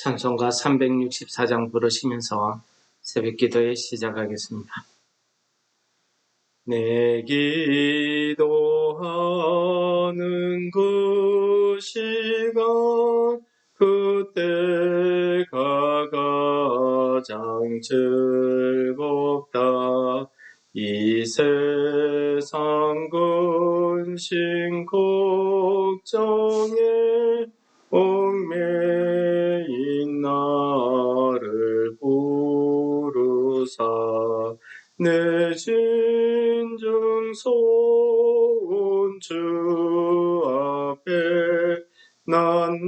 찬송가 364장 부르시면서 새벽 기도에 시작하겠습니다. 내 기도하는 그 시간 그때가 가장 즐겁다. 이 세상 근심 걱정에 얽매인 나를 부르사 내 진정 소원 주 앞에 낱낱이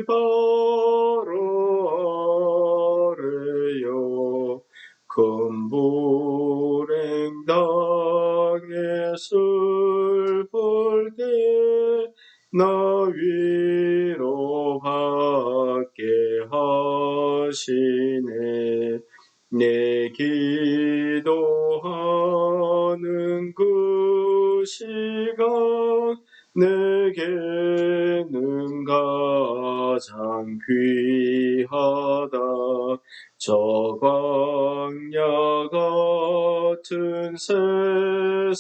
바로 아뢰요. 큰 불행 당해 슬플 때 나 위로받게 하시네. 내 기도하는 그 시간 내게는 가장 귀하다. 저 광야 같은 세상을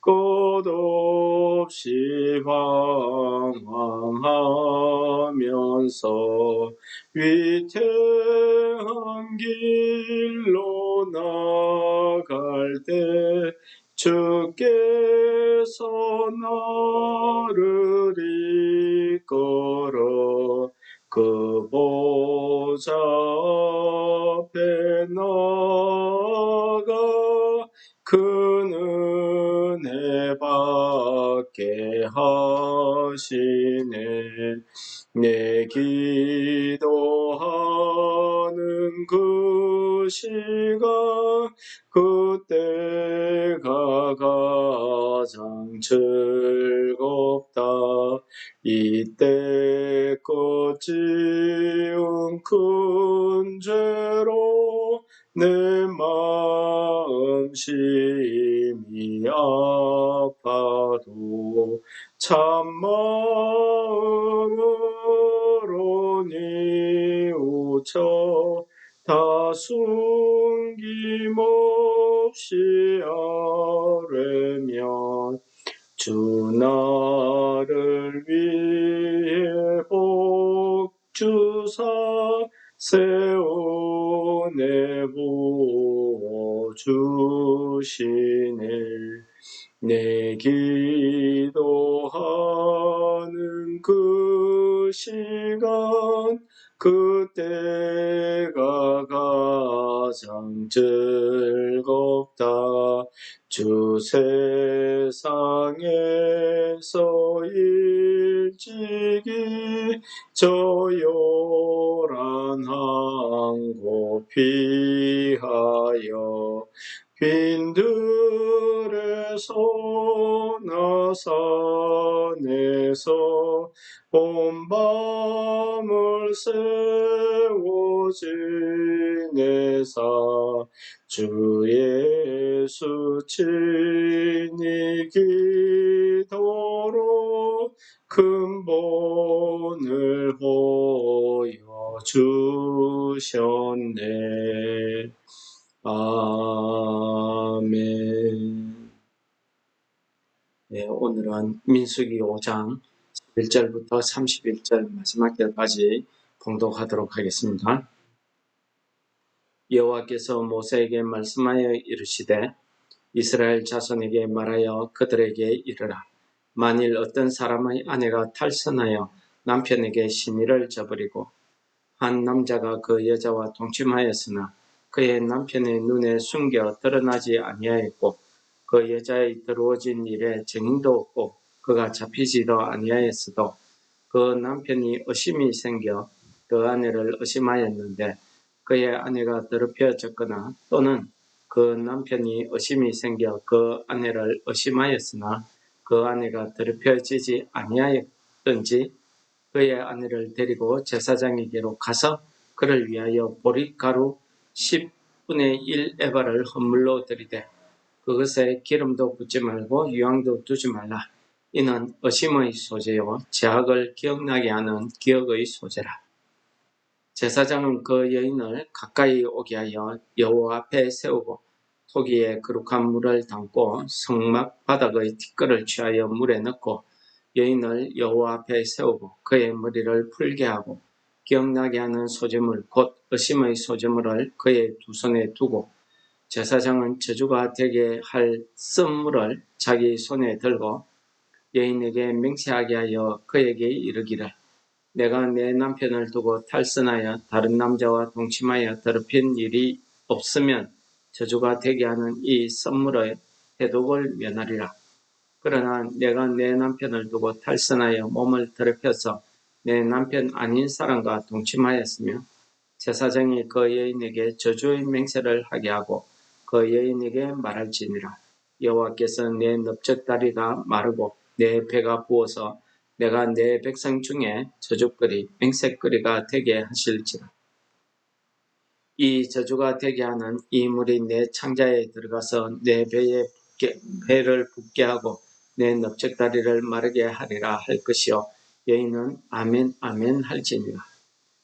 끝없이 방황하면서 위태한 길로 나갈 때 주께서 나를 이끌어 그 보좌 앞에 나아가 큰 은혜 받게 하시네. 내 기도하는 그 시간 그때가 가장 즐겁다. 이때 지은 큰 죄로 내 마음 심히 아파도 참마음으로 뉘우쳐 다 숨김없이 아뢰면 주 나를 위해 복 주사 새 은혜 부어 주시네. 내 기도하는 그 시간 그때가 가장 즐겁다. 주 세상에서 일찍이 저 요란한 곳 피하여 빈들에서 나 산에서 온 밤을 세워 지내사 주 예수 친히 기도로 큰 본을 보여주셨네. 아멘. 네, 오늘은 민수기 5장 1절부터 31절 마지막 절까지 봉독하도록 하겠습니다. 여호와께서 모세에게 말씀하여 이르시되 이스라엘 자손에게 말하여 그들에게 이르라. 만일 어떤 사람의 아내가 탈선하여 남편에게 시미를 저버리고 한 남자가 그 여자와 동침하였으나 그의 남편의 눈에 숨겨 드러나지 아니하였고 그 여자의 이루어진 일에 증인도 없고 그가 잡히지도 아니하였어도 그 남편이 의심이 생겨 그 아내를 의심하였는데 그의 아내가 더럽혀졌거나 또는 그 남편이 의심이 생겨 그 아내를 의심하였으나 그 아내가 더럽혀지지 아니하였든지 그의 아내를 데리고 제사장에게로 가서 그를 위하여 보릿가루 10분의 1 에바를 헌물로 드리되 그것에 기름도 붓지 말고 유황도 두지 말라. 이는 의심의 소재요 죄악을 기억나게 하는 기억의 소재라. 제사장은 그 여인을 가까이 오게 하여 여호와 앞에 세우고 토기에 거룩한 물을 담고 성막 바닥의 티끌을 취하여 물에 넣고 여인을 여호와 앞에 세우고 그의 머리를 풀게 하고 기억나게 하는 소재물 곧 의심의 소재물을 그의 두 손에 두고 제사장은 저주가 되게 할 쓴물을 자기 손에 들고 여인에게 맹세하게 하여 그에게 이르기를 내가 내 남편을 두고 탈선하여 다른 남자와 동침하여 더럽힌 일이 없으면 저주가 되게 하는 이 썸물의 해독을 면하리라. 그러나 내가 내 남편을 두고 탈선하여 몸을 더럽혀서 내 남편 아닌 사람과 동침하였으며 제사장이 그 여인에게 저주의 맹세를 하게 하고 그 여인에게 말할지니라. 여호와께서 내 넓적다리가 마르고 내 배가 부어서 내가 내 백성 중에 저주거리 맹세거리가 되게 하실지라. 이 저주가 되게 하는 이 물이 내 창자에 들어가서 내 배를 붓게 하고 내 넓적다리를 마르게 하리라 할 것이요 여인은 아멘 아멘 할지니라.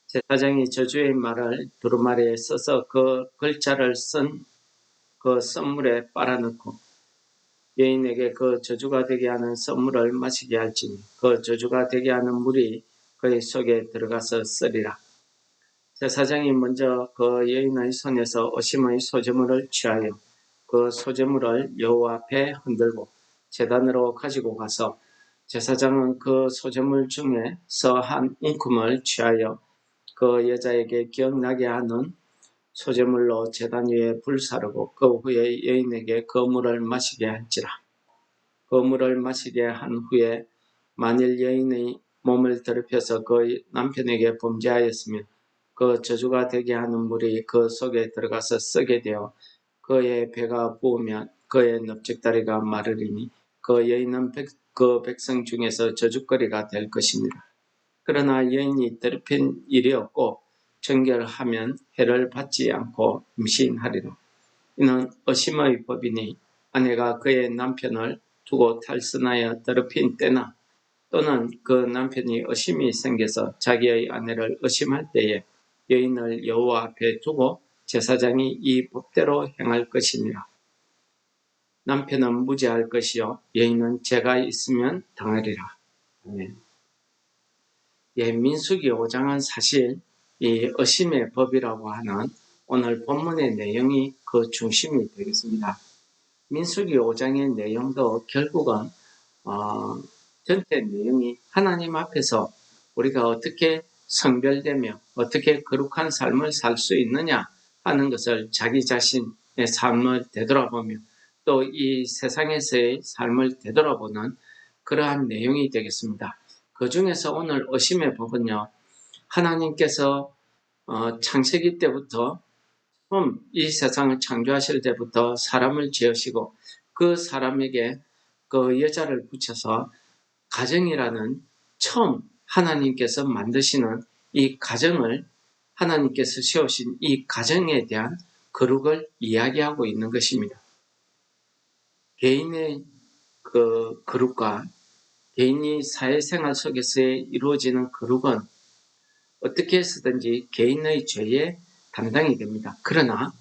제사장이 저주의 말을 두루마리에 써서 그 글자를 쓴 그 썬물에 빨아넣고 여인에게 그 저주가 되게 하는 썬물을 마시게 할지니 그 저주가 되게 하는 물이 그의 속에 들어가서 쓰리라. 제사장이 먼저 그 여인의 손에서 의심의 소재물을 취하여 그 소재물을 여호와 앞에 흔들고 제단으로 가지고 가서 제사장은 그 소재물 중에서 한 움큼을 취하여 그 여자에게 기억나게 하는 소재물로 제단 위에 불사르고 그 후에 여인에게 그 물을 마시게 할지라. 그 물을 마시게 한 후에 만일 여인의 몸을 더럽혀서 그 남편에게 범죄하였으면 그 저주가 되게 하는 물이 그 속에 들어가서 썩게 되어 그의 배가 부으면 그의 넓적다리가 마르리니 그 여인은 그 백성 중에서 저주거리가 될 것이니라. 그러나 여인이 더럽힌 일이 없고 정결하면 해를 받지 않고 임신하리라. 이는 의심의 법이니 아내가 그의 남편을 두고 탈선하여 더럽힌 때나 또는 그 남편이 의심이 생겨서 자기의 아내를 의심할 때에 여인을 여호와 앞에 두고 제사장이 이 법대로 행할 것이니라. 남편은 무죄할 것이요 여인은 죄가 있으면 당하리라. 아멘. 민수기 5장은 사실 이 의심의 법이라고 하는 오늘 본문의 내용이 그 중심이 되겠습니다. 민수기 5장의 내용도 결국은 전체 내용이 하나님 앞에서 우리가 어떻게 성별되며 어떻게 거룩한 삶을 살 수 있느냐 하는 것을 자기 자신의 삶을 되돌아보며 또 이 세상에서의 삶을 되돌아보는 그러한 내용이 되겠습니다. 그 중에서 오늘 의심의 법은요. 하나님께서 창세기 때부터 처음 이 세상을 창조하실 때부터 사람을 지으시고 그 사람에게 그 여자를 붙여서 가정이라는 처음 하나님께서 만드시는 이 가정을 하나님께서 세우신 이 가정에 대한 거룩을 이야기하고 있는 것입니다. 개인의 그 거룩과 개인이 사회생활 속에서 이루어지는 거룩은 어떻게 해서든지 개인의 죄의 담당이 됩니다. 그러나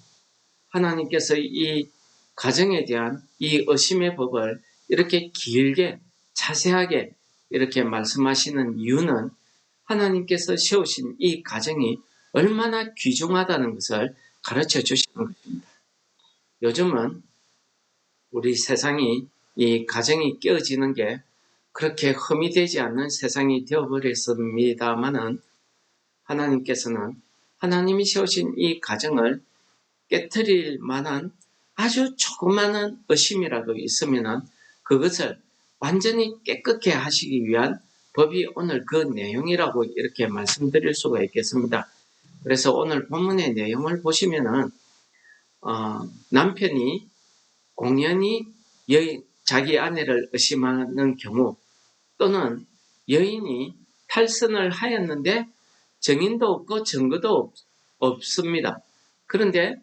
하나님께서 이 가정에 대한 이 의심의 법을 이렇게 길게 자세하게 이렇게 말씀하시는 이유는 하나님께서 세우신 이 가정이 얼마나 귀중하다는 것을 가르쳐 주시는 것입니다. 요즘은 우리 세상이 이 가정이 깨어지는 게 그렇게 흠이 되지 않는 세상이 되어버렸습니다마는 하나님께서는 하나님이 세우신 이 가정을 깨트릴 만한 아주 조그마한 의심이라도 있으면 그것을 완전히 깨끗게 하시기 위한 법이 오늘 그 내용이라고 이렇게 말씀드릴 수가 있겠습니다. 그래서 오늘 본문의 내용을 보시면은 남편이 공연히 자기 아내를 의심하는 경우 또는 여인이 탈선을 하였는데 증인도 없고 증거도 없습니다. 그런데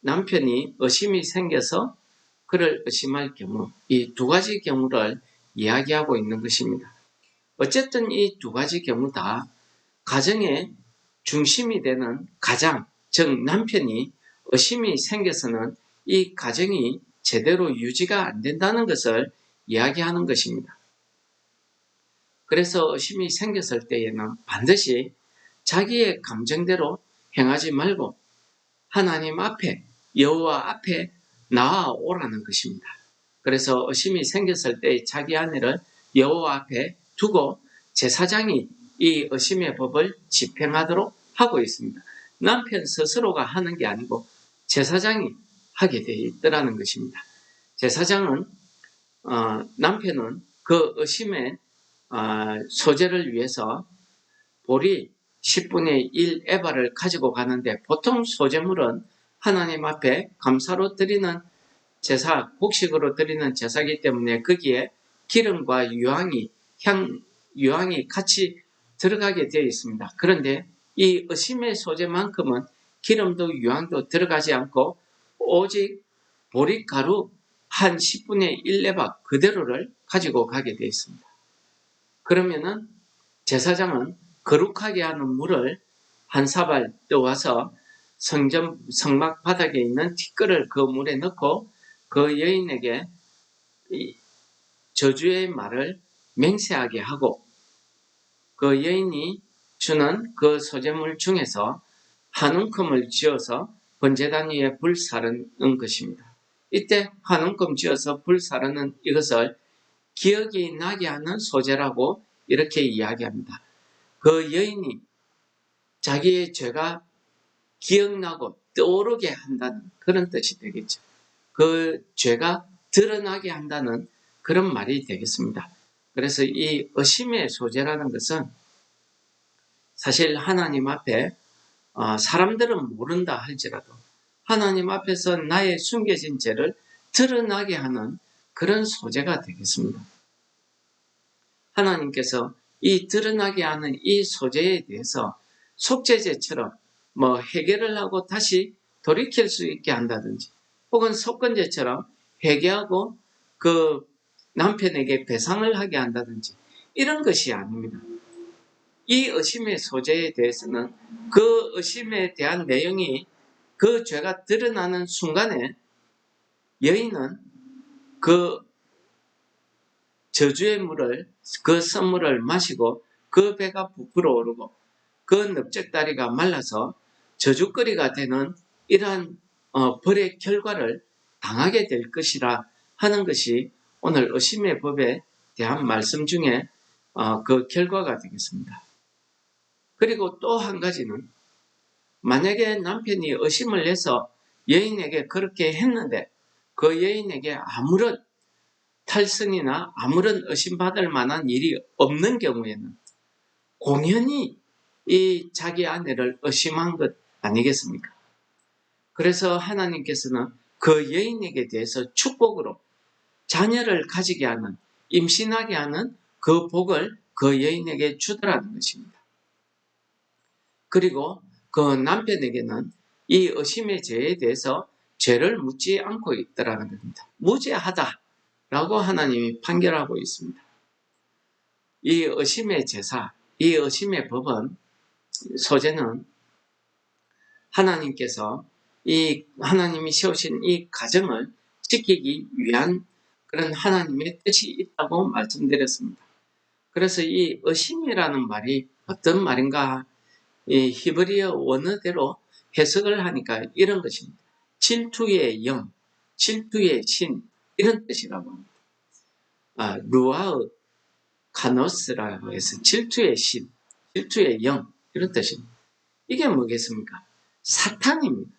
남편이 의심이 생겨서 그를 의심할 경우 이 두 가지 경우를 이야기하고 있는 것입니다. 어쨌든 이 두 가지 경우 다 가정의 중심이 되는 가장, 즉 남편이 의심이 생겨서는 이 가정이 제대로 유지가 안 된다는 것을 이야기하는 것입니다. 그래서 의심이 생겼을 때에는 반드시 자기의 감정대로 행하지 말고 하나님 앞에, 여호와 앞에 나아오라는 것입니다. 그래서 의심이 생겼을 때 자기 아내를 여호와 앞에 두고 제사장이 이 의심의 법을 집행하도록 하고 있습니다. 남편 스스로가 하는 게 아니고 제사장이 하게 되어 있더라는 것입니다. 제사장은 남편은 그 의심의 소재를 위해서 보리 10분의 1 에바를 가지고 가는데 보통 소재물은 하나님 앞에 감사로 드리는 제사, 곡식으로 드리는 제사이기 때문에 거기에 기름과 유황이 같이 들어가게 되어 있습니다. 그런데 이 의심의 소재만큼은 기름도 유황도 들어가지 않고 오직 보리가루 한 10분의 1 에바 그대로를 가지고 가게 되어 있습니다. 그러면은 제사장은 거룩하게 하는 물을 한 사발 떠와서 성막 바닥에 있는 티끌을 그 물에 넣고 그 여인에게 저주의 말을 맹세하게 하고 그 여인이 주는 그 소재물 중에서 한 움큼을 쥐어서 번제단 위에 불사르는 것입니다. 이때 한 움큼 쥐어서 불사르는 이것을 기억이 나게 하는 소재라고 이렇게 이야기합니다. 그 여인이 자기의 죄가 기억나고 떠오르게 한다는 그런 뜻이 되겠죠. 그 죄가 드러나게 한다는 그런 말이 되겠습니다. 그래서 이 의심의 소재라는 것은 사실 하나님 앞에 사람들은 모른다 할지라도 하나님 앞에서 나의 숨겨진 죄를 드러나게 하는 그런 소재가 되겠습니다. 하나님께서 이 드러나게 하는 이 소재에 대해서 속죄제처럼 해결을 하고 다시 돌이킬 수 있게 한다든지 혹은 속건제처럼 회개하고 그 남편에게 배상을 하게 한다든지 이런 것이 아닙니다. 이 의심의 소재에 대해서는 그 의심에 대한 내용이 그 죄가 드러나는 순간에 여인은 그 저주의 물을, 그 선물을 마시고 그 배가 부풀어 오르고 그 넓적다리가 말라서 저주거리가 되는 이러한 벌의 결과를 당하게 될 것이라 하는 것이 오늘 의심의 법에 대한 말씀 중에 그 결과가 되겠습니다. 그리고 또 한 가지는 만약에 남편이 의심을 해서 여인에게 그렇게 했는데 그 여인에게 아무런 탈선이나 아무런 의심받을 만한 일이 없는 경우에는 공연히 이 자기 아내를 의심한 것 아니겠습니까? 그래서 하나님께서는 그 여인에게 대해서 축복으로 자녀를 가지게 하는, 임신하게 하는 그 복을 그 여인에게 주더라는 것입니다. 그리고 그 남편에게는 이 의심의 죄에 대해서 죄를 묻지 않고 있더라는 겁니다. 무죄하다라고 하나님이 판결하고 있습니다. 이 의심의 제사, 이 의심의 법은 소재는 하나님께서 하나님이 세우신 이 가정을 지키기 위한 그런 하나님의 뜻이 있다고 말씀드렸습니다. 그래서 이 의심이라는 말이 어떤 말인가 이 히브리어 원어대로 해석을 하니까 이런 것입니다. 질투의 영, 질투의 신 이런 뜻이라고 합니다. 루아흐 카노스라고 해서 질투의 신, 질투의 영 이런 뜻입니다. 이게 뭐겠습니까? 사탄입니다.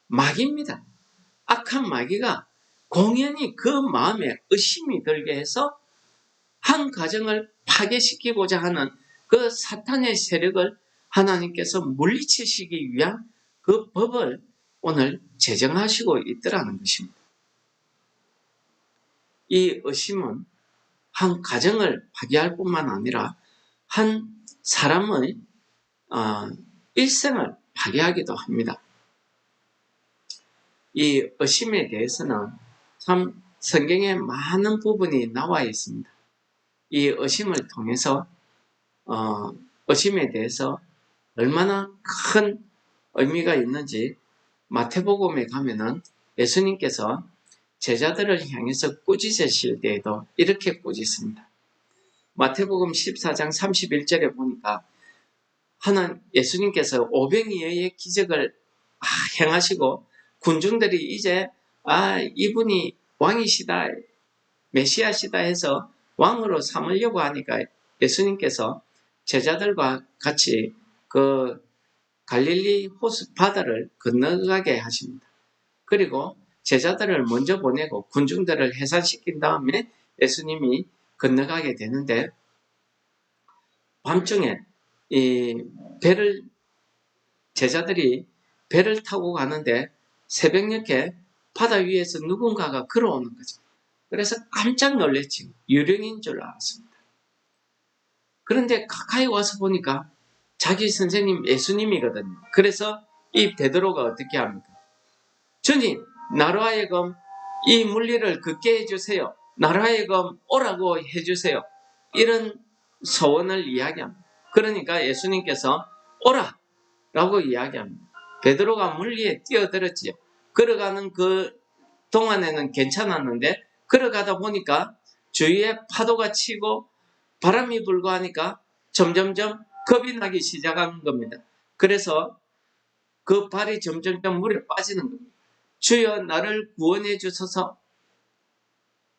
마귀입니다. 악한 마귀가 공연히 그 마음에 의심이 들게 해서 한 가정을 파괴시키고자 하는 그 사탄의 세력을 하나님께서 물리치시기 위한 그 법을 오늘 제정하시고 있더라는 것입니다. 이 의심은 한 가정을 파괴할 뿐만 아니라 한 사람의 일생을 파괴하기도 합니다. 이 의심에 대해서는 참 성경에 많은 부분이 나와 있습니다. 이 의심을 통해서 의심에 대해서 얼마나 큰 의미가 있는지 마태복음에 가면은 예수님께서 제자들을 향해서 꾸짖으실 때에도 이렇게 꾸짖습니다. 마태복음 14장 31절에 보니까 예수님께서 오병이어의 기적을 행하시고 군중들이 이제 이분이 왕이시다, 메시아시다 해서 왕으로 삼으려고 하니까 예수님께서 제자들과 같이 그 갈릴리 호수 바다를 건너가게 하십니다. 그리고 제자들을 먼저 보내고 군중들을 해산시킨 다음에 예수님이 건너가게 되는데, 밤중에 제자들이 배를 타고 가는데 새벽녘에 바다 위에서 누군가가 걸어오는 거죠. 그래서 깜짝 놀랐지. 유령인 줄 알았습니다. 그런데 가까이 와서 보니까 자기 선생님 예수님이거든요. 그래서 이 베드로가 어떻게 합니까? 주님, 나로 하여금 이 물리를 걷게 해주세요. 나로 하여금 오라고 해주세요. 이런 소원을 이야기합니다. 그러니까 예수님께서 오라! 라고 이야기합니다. 베드로가 물 위에 뛰어들었지요. 걸어가는 그 동안에는 괜찮았는데 걸어가다 보니까 주위에 파도가 치고 바람이 불고 하니까 점점점 겁이 나기 시작한 겁니다. 그래서 그 발이 점점점 물에 빠지는 겁니다. 주여 나를 구원해 주소서.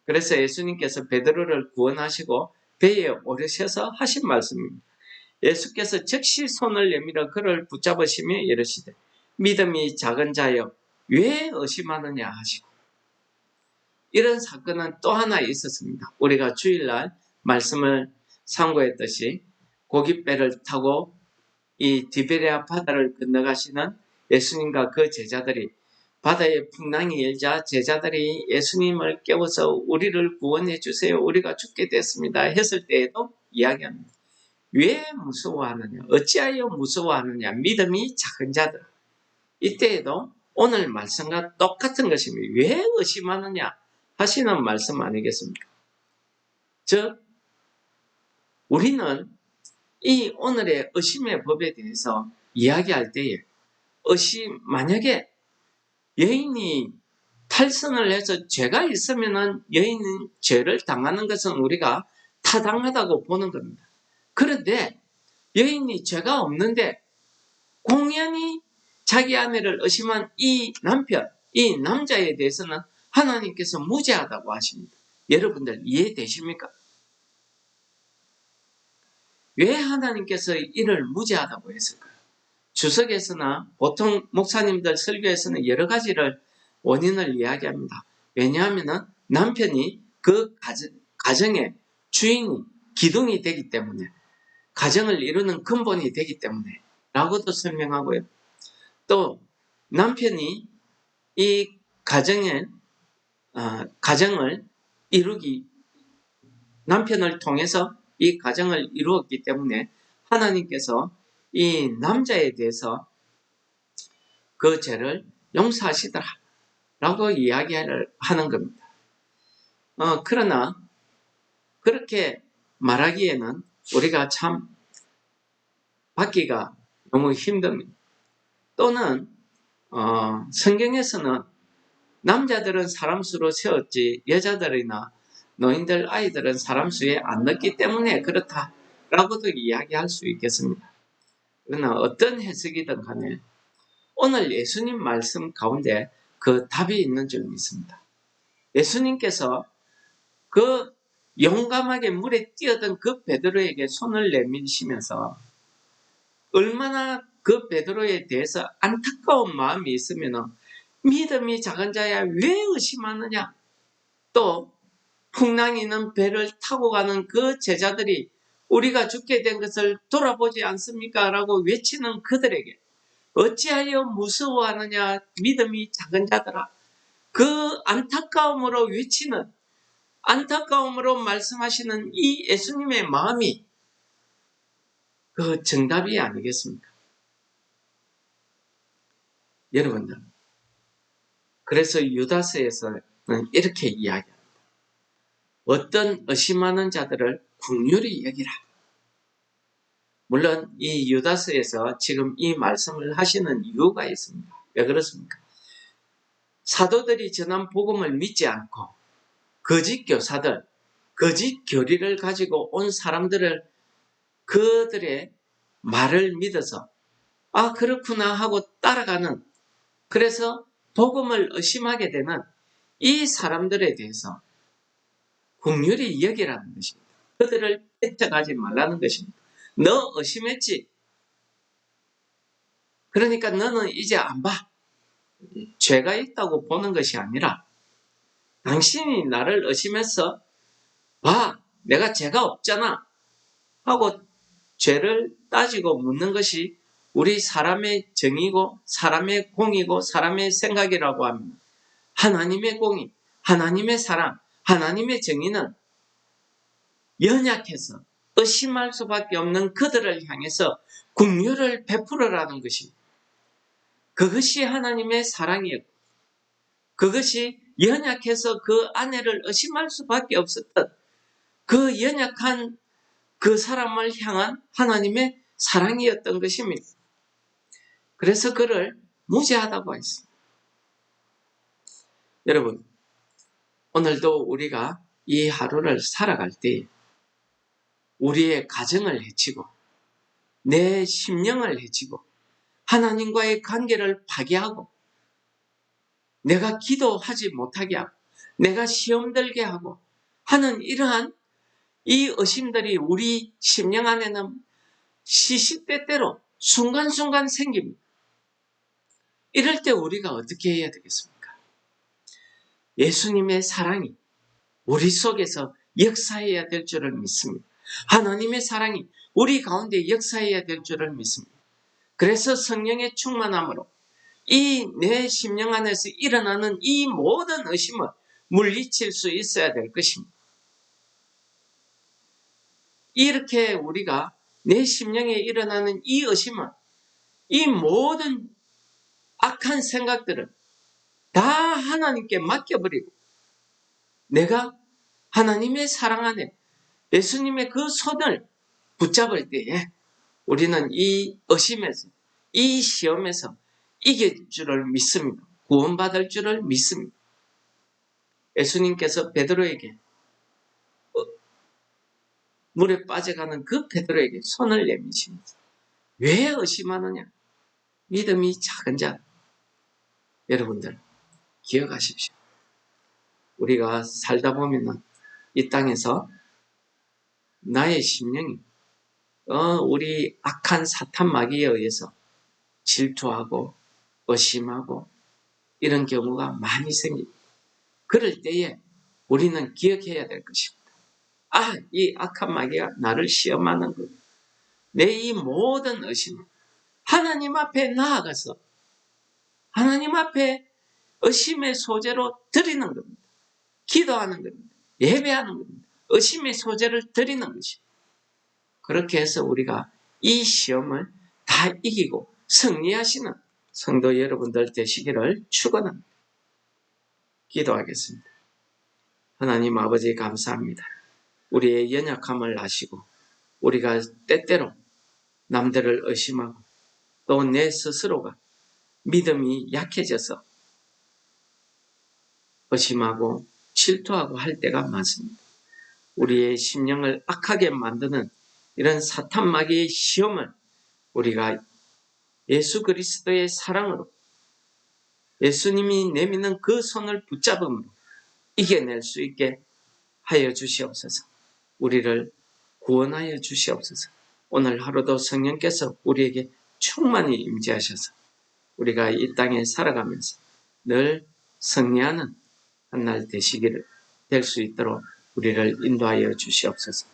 그래서 예수님께서 베드로를 구원하시고 배에 오르셔서 하신 말씀입니다. 예수께서 즉시 손을 내밀어 그를 붙잡으시며 이르시되 믿음이 작은 자여 왜 의심하느냐 하시고, 이런 사건은 또 하나 있었습니다. 우리가 주일날 말씀을 상고했듯이 고깃배를 타고 이 디베레아 바다를 건너가시는 예수님과 그 제자들이 바다에 풍랑이 일자 제자들이 예수님을 깨워서 우리를 구원해 주세요. 우리가 죽게 됐습니다. 했을 때에도 이야기합니다. 왜 무서워하느냐? 어찌하여 무서워하느냐? 믿음이 작은 자들. 이때에도 오늘 말씀과 똑같은 것입니다. 왜 의심하느냐? 하시는 말씀 아니겠습니까? 즉, 우리는 이 오늘의 의심의 법에 대해서 이야기할 때에 만약에 여인이 탈선을 해서 죄가 있으면 여인은 죄를 당하는 것은 우리가 타당하다고 보는 겁니다. 그런데 여인이 죄가 없는데 공연히 자기 아내를 의심한 이 남편, 이 남자에 대해서는 하나님께서 무죄하다고 하십니다. 여러분들 이해되십니까? 왜 하나님께서 이를 무죄하다고 했을까요? 주석에서나 보통 목사님들 설교에서는 여러 가지를 원인을 이야기합니다. 왜냐하면 남편이 그 가정의 주인이 기둥이 되기 때문에, 가정을 이루는 근본이 되기 때문에 라고도 설명하고요. 또 남편이 이 가정을 남편을 통해서 이 가정을 이루었기 때문에 하나님께서 이 남자에 대해서 그 죄를 용서하시더라 라고 이야기를 하는 겁니다. 그러나 그렇게 말하기에는 우리가 참 받기가 너무 힘듭니다. 또는 성경에서는 남자들은 사람 수로 세웠지 여자들이나 노인들 아이들은 사람 수에 안 넣기 때문에 그렇다라고도 이야기할 수 있겠습니다. 그러나 어떤 해석이든 간에 오늘 예수님 말씀 가운데 그 답이 있는 줄 믿습니다. 예수님께서 그 용감하게 물에 뛰어든 그 베드로에게 손을 내미시면서 얼마나 그 베드로에 대해서 안타까운 마음이 있으면 믿음이 작은 자야 왜 의심하느냐? 또 풍랑이 있는 배를 타고 가는 그 제자들이 우리가 죽게 된 것을 돌아보지 않습니까? 라고 외치는 그들에게 어찌하여 무서워하느냐? 믿음이 작은 자들아. 그 안타까움으로 외치는, 안타까움으로 말씀하시는 이 예수님의 마음이 그 정답이 아니겠습니까? 여러분들, 그래서 유다서에서는 이렇게 이야기합니다. 어떤 의심하는 자들을 긍휼히 여기라. 물론 이 유다서에서 지금 이 말씀을 하시는 이유가 있습니다. 왜 그렇습니까? 사도들이 전한 복음을 믿지 않고 거짓 교사들, 거짓 교리를 가지고 온 사람들을 그들의 말을 믿어서 아 그렇구나 하고 따라가는, 그래서 복음을 의심하게 되는 이 사람들에 대해서 긍휼히 여기라는 것입니다. 그들을 뺏어가지 말라는 것입니다. 너 의심했지? 그러니까 너는 이제 안 봐. 죄가 있다고 보는 것이 아니라 당신이 나를 의심해서 봐, 내가 죄가 없잖아 하고 죄를 따지고 묻는 것이 우리 사람의 정의고 사람의 공이고 사람의 생각이라고 합니다. 하나님의 공의, 하나님의 사랑, 하나님의 정의는 연약해서 의심할 수밖에 없는 그들을 향해서 긍휼을 베풀으라는 것입니다. 그것이 하나님의 사랑이었고 그것이 연약해서 그 아내를 의심할 수밖에 없었던 그 연약한 그 사람을 향한 하나님의 사랑이었던 것입니다. 그래서 그를 무죄하다고 했습니다. 여러분, 오늘도 우리가 이 하루를 살아갈 때 우리의 가정을 해치고 내 심령을 해치고 하나님과의 관계를 파괴하고 내가 기도하지 못하게 하고 내가 시험 들게 하고 하는 이러한 이 의심들이 우리 심령 안에는 시시때때로 순간순간 생깁니다. 이럴 때 우리가 어떻게 해야 되겠습니까? 예수님의 사랑이 우리 속에서 역사해야 될 줄을 믿습니다. 하나님의 사랑이 우리 가운데 역사해야 될 줄을 믿습니다. 그래서 성령의 충만함으로 이 내 심령 안에서 일어나는 이 모든 의심을 물리칠 수 있어야 될 것입니다. 이렇게 우리가 내 심령에 일어나는 이 의심을, 이 모든 악한 생각들을 다 하나님께 맡겨버리고 내가 하나님의 사랑 안에 예수님의 그 손을 붙잡을 때에 우리는 이 의심에서, 이 시험에서 이길 줄을 믿습니다. 구원받을 줄을 믿습니다. 예수님께서 베드로에게 물에 빠져가는 그 베드로에게 손을 내미시면서 왜 의심하느냐? 믿음이 작은 자. 여러분들 기억하십시오. 우리가 살다 보면은 이 땅에서 나의 심령이 우리 악한 사탄 마귀에 의해서 질투하고 의심하고 이런 경우가 많이 생깁니다. 그럴 때에 우리는 기억해야 될 것입니다. 아, 이 악한 마귀가 나를 시험하는 것. 내 이 모든 의심을 하나님 앞에 나아가서 하나님 앞에 의심의 소재로 드리는 겁니다. 기도하는 겁니다. 예배하는 겁니다. 의심의 소재를 드리는 것입니다. 그렇게 해서 우리가 이 시험을 다 이기고 승리하시는 성도 여러분들 되시기를 축원합니다. 기도하겠습니다. 하나님 아버지 감사합니다. 우리의 연약함을 아시고 우리가 때때로 남들을 의심하고 또 내 스스로가 믿음이 약해져서 의심하고 질투하고 할 때가 많습니다. 우리의 심령을 악하게 만드는 이런 사탄 마귀의 시험을 우리가 예수 그리스도의 사랑으로 예수님이 내미는 그 손을 붙잡음으로 이겨낼 수 있게 하여 주시옵소서. 우리를 구원하여 주시옵소서. 오늘 하루도 성령께서 우리에게 충만히 임재하셔서 우리가 이 땅에 살아가면서 늘 승리하는 한날 되시기를 될 수 있도록 우리를 인도하여 주시옵소서.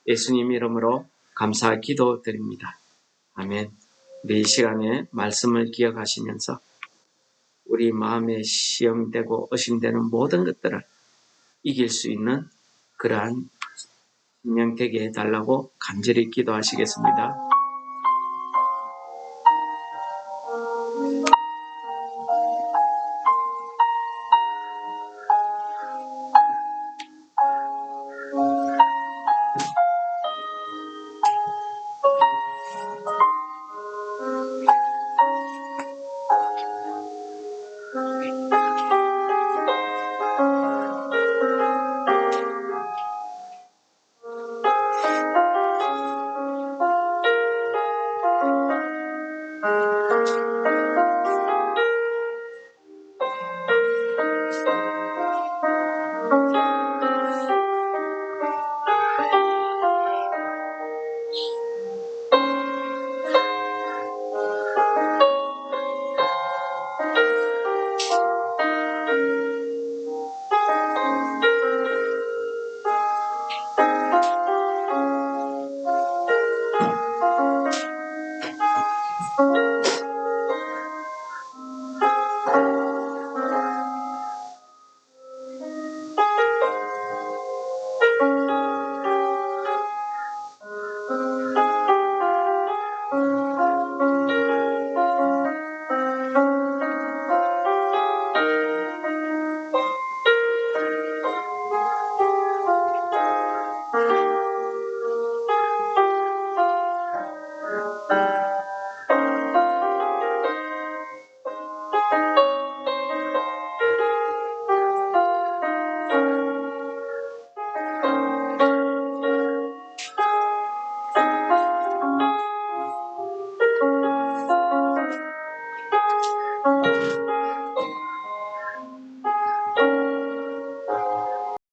예수님 이름으로 감사 기도드립니다. 아멘. 우리 이 시간에 말씀을 기억하시면서 우리 마음에 시험되고 의심되는 모든 것들을 이길 수 있는 그러한 심령 되게 해달라고 간절히 기도하시겠습니다.